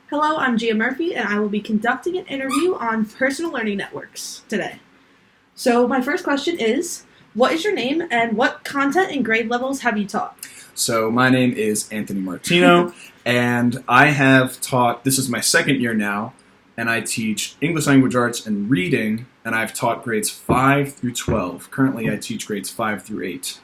Hello, I'm Gia Murphy, and I will be conducting an interview on personal learning networks today. So my first question is, what is your name and what content and grade levels have you taught? So my name is Anthony Martino, and I have taught, this is my second year now, and I teach English language arts and reading, and I've taught grades 5 through 12. Currently I teach grades 5 through 8.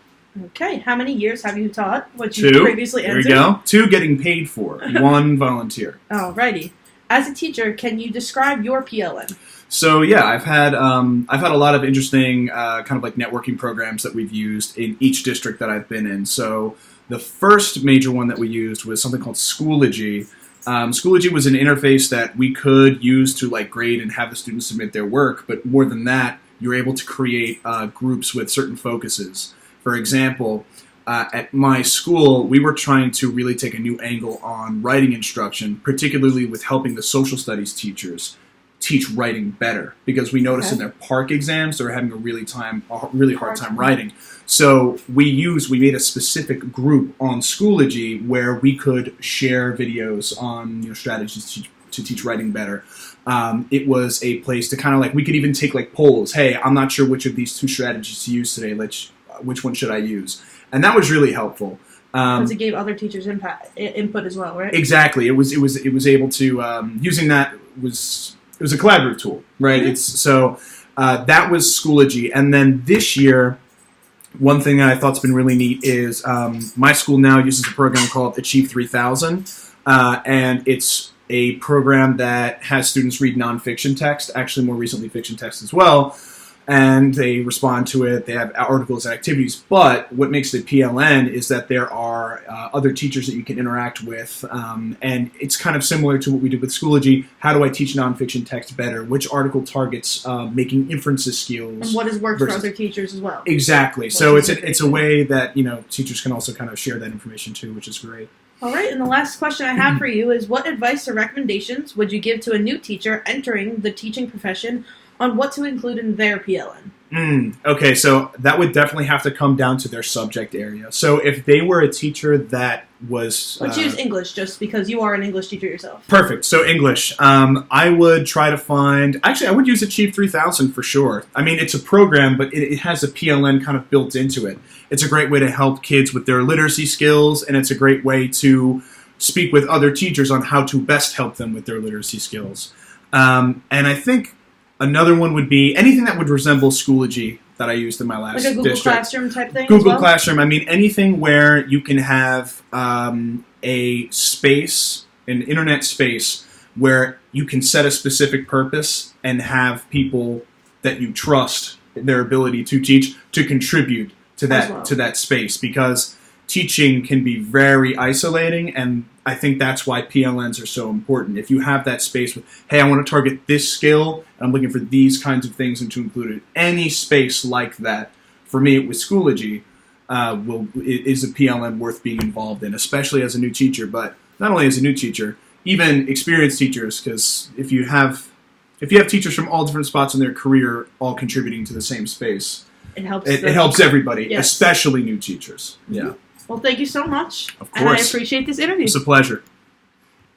Okay, how many years have you taught? What you previously answered? There we go. 2 getting paid for, 1 volunteer. Alrighty. As a teacher, can you describe your PLN? So yeah, I've had a lot of interesting kind of like networking programs that we've used in each district that I've been in. So the first major one that we used was something called Schoology. Schoology was an interface that we could use to like grade and have the students submit their work, but more than that, you were able to create groups with certain focuses. For example, at my school, we were trying to really take a new angle on writing instruction, particularly with helping the social studies teachers teach writing better, because we noticed in their PARCC exams they're having a really hard time writing. So we made a specific group on Schoology where we could share videos on strategies to teach writing better. It was a place to kind of like, we could even take like polls. Hey, I'm not sure which of these 2 strategies to use today. Which one should I use? And that was really helpful. Because it gave other teachers input as well, right? Exactly. It was able to using that was a collaborative tool, right? Mm-hmm. That was Schoology, and then this year, one thing that I thought's been really neat is my school now uses a program called Achieve 3000, and it's a program that has students read nonfiction text, actually more recently fiction text as well. And they respond to it. They have articles and activities. But what makes it PLN is that there are other teachers that you can interact with. And it's kind of similar to what we did with Schoology. How do I teach nonfiction text better? Which article targets making inferences skills? And what has worked for other teachers as well? Exactly. So it's a way that teachers can also kind of share that information too, which is great. All right, and the last question I have for you is, what advice or recommendations would you give to a new teacher entering the teaching profession on what to include in their PLN? Okay, so that would definitely have to come down to their subject area. So if they were a teacher that was... Let's use English, just because you are an English teacher yourself. Perfect. So English. I would try to find... Actually, I would use Achieve 3000 for sure. I mean, it's a program, but it has a PLN kind of built into it. It's a great way to help kids with their literacy skills, and it's a great way to speak with other teachers on how to best help them with their literacy skills. And I think another one would be anything that would resemble Schoology that I used in my last district. Like a Google Classroom type thing? Google Classroom. I mean, anything where you can have a space, an internet space, where you can set a specific purpose and have people that you trust their ability to teach to contribute to that space, because teaching can be very isolating, and I think that's why PLNs are so important. If you have that space with, hey, I want to target this skill, and I'm looking for these kinds of things and to include it, any space like that, for me, with Schoology, is a PLN worth being involved in, especially as a new teacher, but not only as a new teacher, even experienced teachers, because if you have teachers from all different spots in their career all contributing to the same space, it helps everybody, yes. Especially new teachers. Yeah. Well, thank you so much. Of course. And I appreciate this interview. It's a pleasure.